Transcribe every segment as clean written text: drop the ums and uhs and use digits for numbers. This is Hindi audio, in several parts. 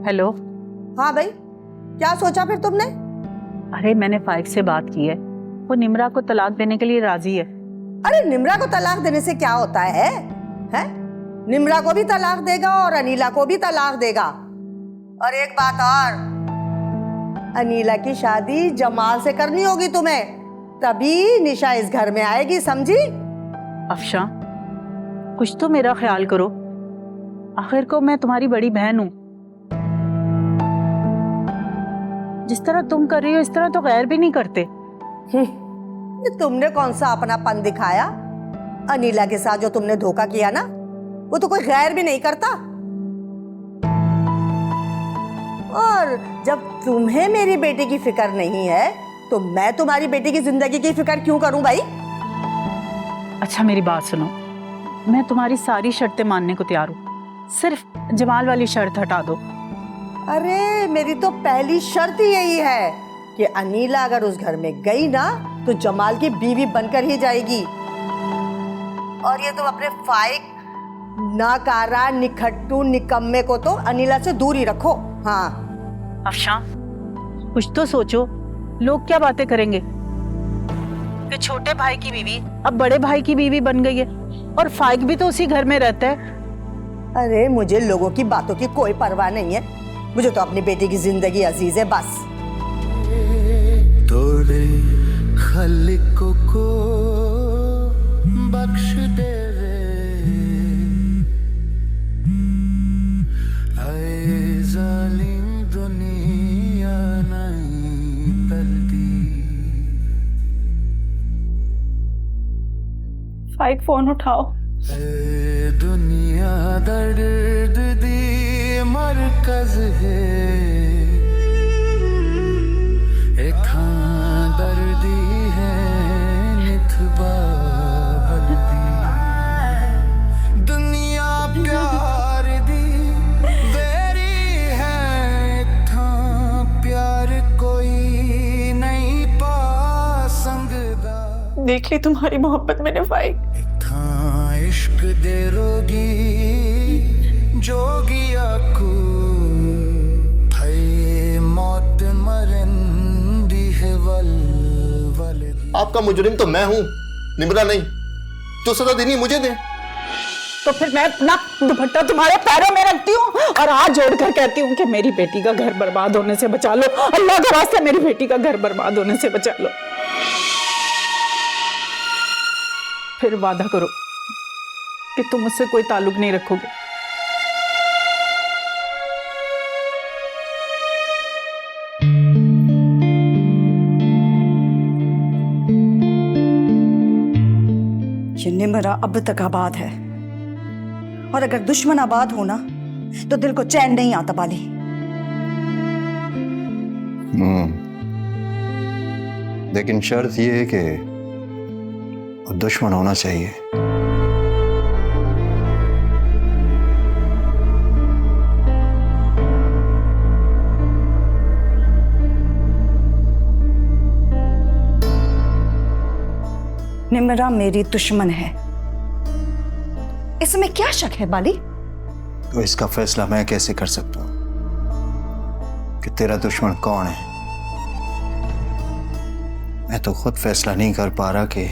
हेलो। हाँ भाई, क्या सोचा फिर तुमने? अरे मैंने फाइक से बात की है, वो निम्रा को तलाक देने के लिए राजी है। अरे निम्रा को तलाक देने से क्या होता है? हैं? निम्रा को भी तलाक देगा और अनीला को भी तलाक देगा। और एक बात और, अनीला की शादी जमाल से करनी होगी तुम्हें, तभी निशा इस घर में आएगी, समझी? अफशा, कुछ तो मेरा ख्याल करो, आखिर को मैं तुम्हारी बड़ी बहन हूं। जिस तरह तुम कर रही हो इस तरह तो गैर भी नहीं करते। ये तुमने कौन सा अपनापन दिखाया? अनीला के साथ जो तुमने धोखा किया ना, वो तो कोई गैर भी नहीं करता। और जब तुम्हें मेरी बेटी की फिक्र नहीं है तो मैं तुम्हारी बेटी की जिंदगी की फिक्र क्यों करूं भाई? अच्छा मेरी बात सुनो, मैं तुम्हारी सारी शर्तें मानने को तैयार हूँ, सिर्फ जमाल वाली शर्त हटा दो। अरे मेरी तो पहली शर्त ही यही है कि अनीला अगर उस घर में गई ना तो जमाल की बीवी बनकर ही जाएगी। और ये तुम अपने फाइक नाकारा निखट्टू निकम्मे को तो अनीला से दूर ही रखो। हाँ अफशा, कुछ तो सोचो, लोग क्या बातें करेंगे कि छोटे भाई की बीवी अब बड़े भाई की बीवी बन गई है, और फाइक भी तो उसी घर में रहता है। अरे मुझे लोगों की बातों की कोई परवाह नहीं है, मुझे तो अपनी बेटी की जिंदगी अजीज है बस। तोरे खलिकों को बख्श दे रे, ऐ जालिम दुनिया नहीं टलती। फाइक फोन उठाओ। ऐ दुनिया दर्द दी मरकज है, इत्थां दर्दी है निथबा बलदी। दुनिया प्यार दी वेरी है, इत्थां प्यार कोई नहीं पा संगदा। देख ली तुम्हारी मोहब्बत मैंने फाइक। इत्थां इश्क दे रोगी जोगिया को थे मौत मरंदी है वल वलदी। आपका मुजरिम तो मैं हूं, निम्रा नहीं। जो सजा देनी मुझे दे। तो फिर मैं अपना दुपट्टा तुम्हारे पैरों में रखती हूँ और हाथ जोड़कर कहती हूँ कि मेरी बेटी का घर बर्बाद होने से बचा लो, अल्लाह के वास्ते मेरी बेटी का घर बर्बाद होने से बचा लो। फिर वादा करो कि तुम मुझसे कोई ताल्लुक नहीं रखोगे। ये निम्रा अब तक आबाद है, और अगर दुश्मन आबाद हो ना तो दिल को चैन नहीं आता बाली। लेकिन शर्त ये है कि वो दुश्मन होना चाहिए। निम्रा मेरी दुश्मन है, इसमें क्या शक है बाली? तो इसका फैसला मैं कैसे कर सकता हूं कि तेरा दुश्मन कौन है? मैं तो खुद फैसला नहीं कर पा रहा कि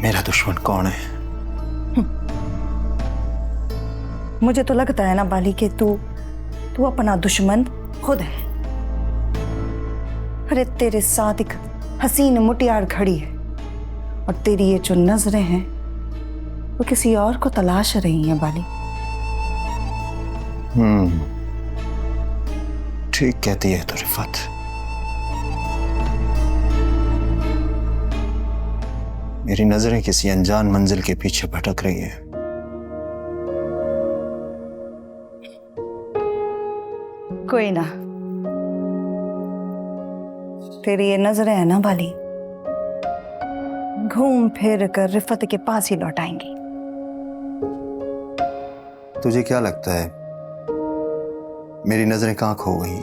मेरा दुश्मन कौन है। मुझे तो लगता है ना बाली कि तू अपना दुश्मन खुद है। अरे तेरे साथ एक हसीन मुटियार खड़ी है, और तेरी ये जो नजरें हैं वो किसी और को तलाश रही हैं बाली। ठीक कहती है तो रिफत। मेरी नजरें किसी अनजान मंजिल के पीछे भटक रही है। कोई ना, तेरी ये नजरें है ना बाली, घूम फिर कर रिफत के पास ही लौट आएंगी। तुझे क्या लगता है मेरी नजरें कहां खो गई?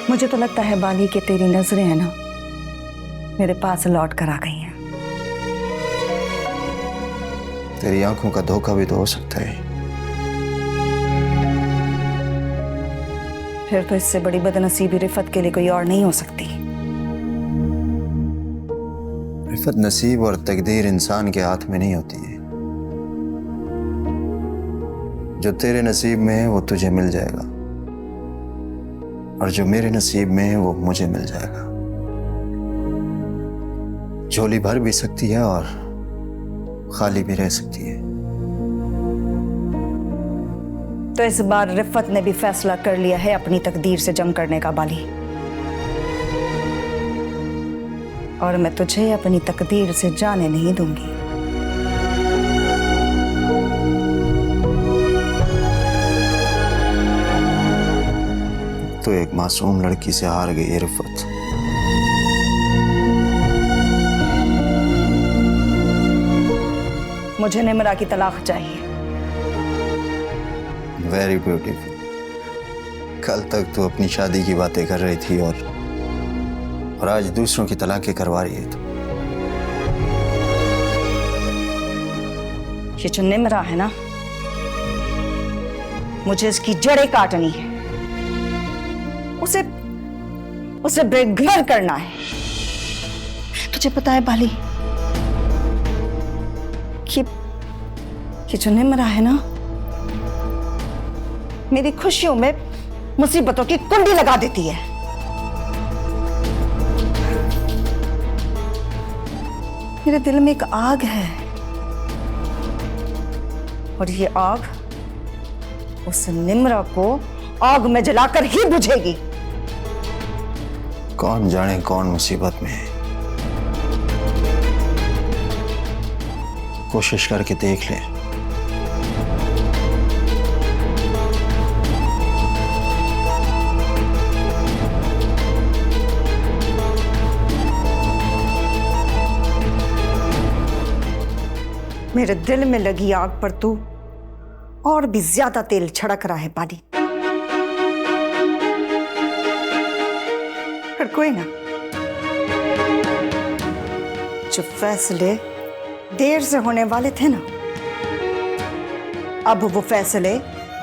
मुझे तो लगता है बाली कि तेरी नजरें है ना मेरे पास लौट कर आ गई हैं। तेरी आंखों का धोखा भी तो हो सकता है। फिर तो इससे बड़ी बदनसीबी रिफत के लिए कोई और नहीं हो सकती। रिफत, नसीब और तकदीर इंसान के हाथ में नहीं होती है। जो तेरे नसीब में है वो तुझे मिल जाएगा, और जो मेरे नसीब में है वो मुझे मिल जाएगा। झोली भर भी सकती है और खाली भी रह सकती है। तो इस बार रिफत ने भी फैसला कर लिया है अपनी तकदीर से जंग करने का बाली, और मैं तुझे अपनी तकदीर से जाने नहीं दूंगी। तो एक मासूम लड़की से हार गई है रिफत। मुझे निमरा की तलाक चाहिए। Very beautiful. कल तक तू अपनी शादी की बातें कर रही थी और आज दूसरों की तलाकें करवा रही है। ये जो निमरा है ना, मुझे इसकी जड़ें काटनी है, उसे बेघर करना है। तुझे पता है बाली, ये जो निमरा है ना, मेरी खुशियों में मुसीबतों की कुंडी लगा देती है। मेरे दिल में एक आग है, और ये आग उस निमरा को आग में जलाकर ही बुझेगी। कौन जाने कौन मुसीबत में है। कोशिश करके देख ले। मेरे दिल में लगी आग पर तू और भी ज्यादा तेल छिड़क रहा है बाली। पर कोई ना, जो फैसले देर से होने वाले थे ना, अब वो फैसले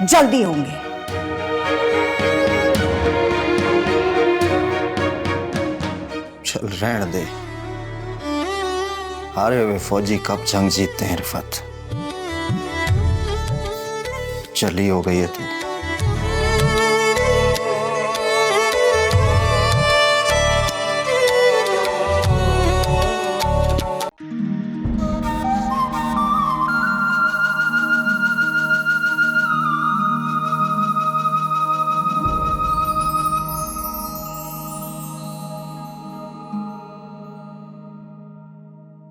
जल्दी होंगे। चल रहने दे। हारे हुए फौजी कब जंग जीतते हैं रिफत। चली हो गई है तू।